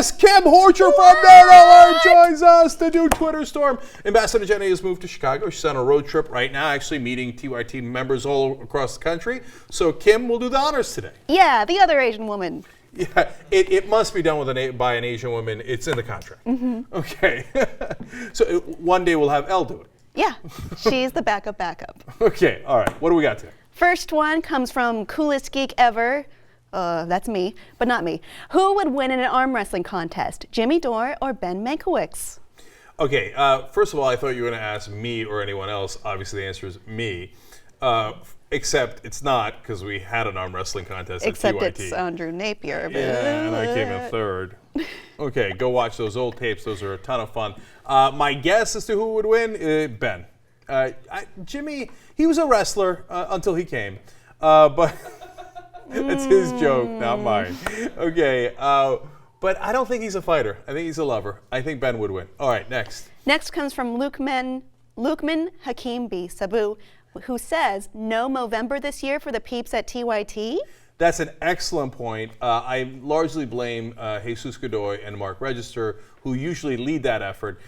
Yes, Kim Horcher from Nerd Alert joins us to do Twitter Storm. Ambassador Jenny has moved to Chicago. She's on a road trip right now, actually meeting TYT members all across the country. So Kim will do the honors today. Yeah, the other Asian woman. Yeah, it must be done by an Asian woman. It's in the contract. Mm-hmm. Okay. So one day we'll have Elle do it. Yeah, she's the backup. Okay, all right. What do we got today? First one comes from Coolest Geek Ever. That's me, but not me. Who would win in an arm wrestling contest, Jimmy Dore or Ben Mankiewicz? Okay, first of all, I thought you were going to ask me or anyone else. Obviously, the answer is me. Except it's not, because we had an arm wrestling contest Except at TYT. it's Andrew Napier. Yeah, and I came in third. Okay, go watch those old tapes. Those are a ton of fun. My guess as to who would win, Ben. Jimmy, he was a wrestler until he came. But that's his joke, not mine. Okay, but I don't think he's a fighter. I think he's a lover. I think Ben would win. All right, next. Next comes from Lukman Hakim B. Sabu, who says, no Movember this year for the peeps at TYT? That's an excellent point. I largely blame Jesus Godoy and Mark Register, who usually lead that effort.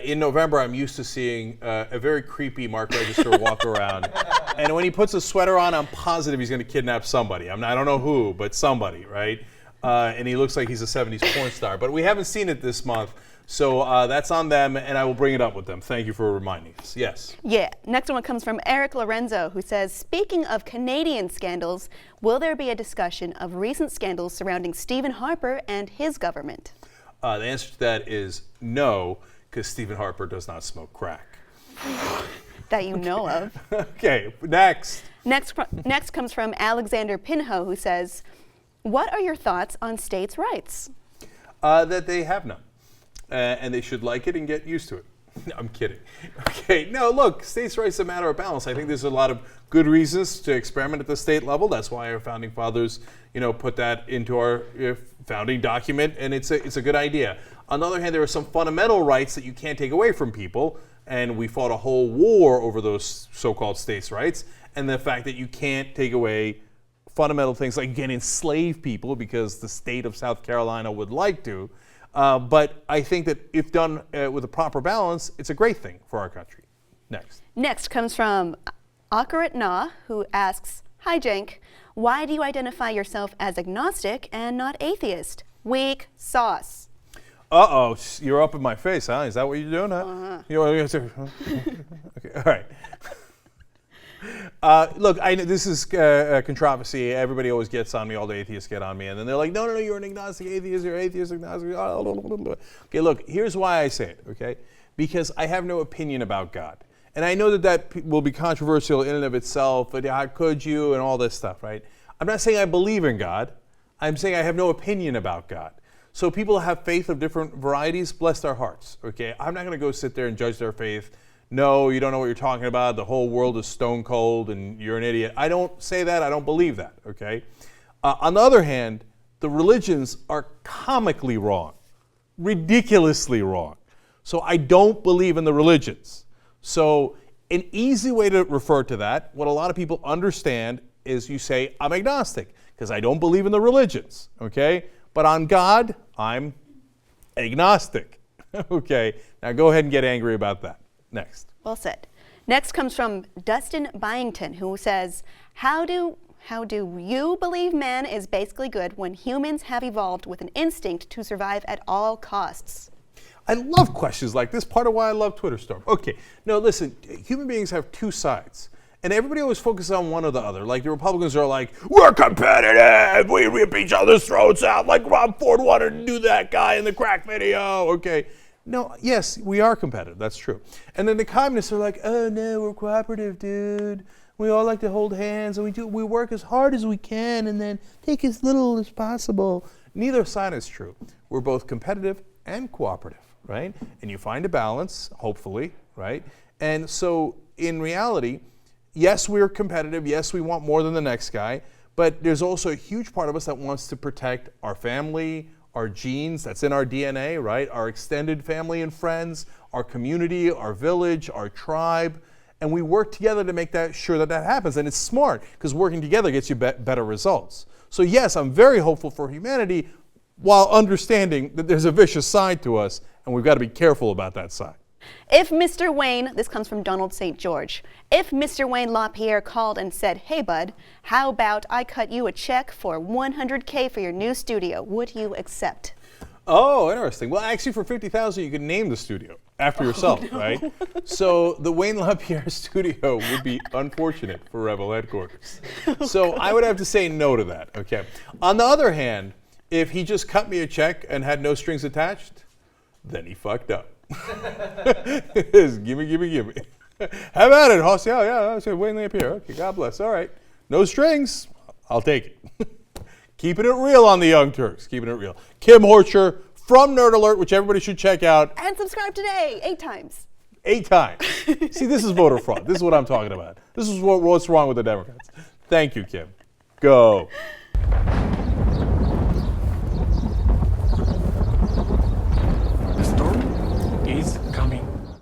In November, I'm used to seeing a very creepy Mark Register walk around. And when he puts a sweater on, I'm positive he's going to kidnap somebody. I don't know who, but somebody, right? And he looks like he's a 70s porn star. But we haven't seen it this month. So that's on them, and I will bring it up with them. Thank you for reminding us. Yes. Yeah. Next one comes from Eric Lorenzo, who says, speaking of Canadian scandals, will there be a discussion of recent scandals surrounding Stephen Harper and his government? The answer to that is no, because Stephen Harper does not smoke crack. That you know of. Okay, next. Next comes from Alexander Pinho, who says, what are your thoughts on states' rights? That they have none. And they should like it and get used to it. No, I'm kidding. Okay, no, look, states' rights is a matter of balance. I think there's a lot of good reasons to experiment at the state level. That's why our founding fathers, put that into our founding document, and it's a good idea. On the other hand, there are some fundamental rights that you can't take away from people, and we fought a whole war over those so-called states' rights, and the fact that you can't take away fundamental things like you can't enslave people because the state of South Carolina would like to. But I think that if done with a proper balance, it's a great thing for our country. Next. Next comes from Akarat Na, who asks, hi Cenk, why do you identify yourself as agnostic and not atheist? Weak sauce. Uh-oh, you're up in my face, huh? Is that what you're doing, huh? Uh-huh. Okay, all right. Look, I know this is a controversy. Everybody always gets on me. All the atheists get on me. And then they're like, no, you're an agnostic atheist. You're atheist, agnostic. Okay, look, here's why I say it, okay? Because I have no opinion about God. And I know that will be controversial in and of itself. But how could you and all this stuff, right? I'm not saying I believe in God. I'm saying I have no opinion about God. So people have faith of different varieties. Bless their hearts, okay? I'm not going to go sit there and judge their faith. No, you don't know what you're talking about. The whole world is stone cold and you're an idiot. I don't say that. I don't believe that, okay? On the other hand, the religions are comically wrong, ridiculously wrong. So I don't believe in the religions. So an easy way to refer to that, what a lot of people understand is you say, I'm agnostic because I don't believe in the religions, okay? But on God, I'm agnostic, okay? Now go ahead and get angry about that. Next. Well said. Next comes from Dustin Byington, who says, how do you believe man is basically good when humans have evolved with an instinct to survive at all costs? I love questions like this, part of why I love Twitter Storm. Okay, no, listen, human beings have two sides. And everybody always focuses on one or the other. Like the Republicans are like, we're competitive, we rip each other's throats out like Rob Ford wanted to do that guy in the crack video, okay. No, yes, we are competitive. That's true. And then the communists are like, oh no, we're cooperative, dude. We all like to hold hands, and we work as hard as we can, and then take as little as possible. Neither side is true. We're both competitive and cooperative, right? And you find a balance, hopefully, right? And so, in reality, yes, we're competitive. Yes, we want more than the next guy. But there's also a huge part of us that wants to protect our family, our genes, that's in our DNA, right? Our extended family and friends, our community, our village, our tribe. And we work together to make sure that happens. And it's smart, because working together gets you better results. So yes, I'm very hopeful for humanity, while understanding that there's a vicious side to us, and we've got to be careful about that side. If Mr. Wayne, this comes from Donald St. George, if Mr. Wayne Lapierre called and said, hey bud, how about I cut you a check for $100K for your new studio, would you accept? Oh, interesting. Well, actually, for $50,000, you could name the studio after yourself, right? So the Wayne Lapierre studio would be unfortunate for Rebel headquarters. So I would have to say no to that. Okay. On the other hand, if he just cut me a check and had no strings attached, then he fucked up. Gimme. How about it, Hoss? Yeah. I said Wayne Lapierre. Okay, God bless. All right. No strings. I'll take it. Keeping it real on the Young Turks. Keeping it real. Kim Horcher from Nerd Alert, which everybody should check out. And subscribe today, 8 times. 8 times. See, this is voter fraud. This is what I'm talking about. This is what's wrong with the Democrats. Thank you, Kim. Go.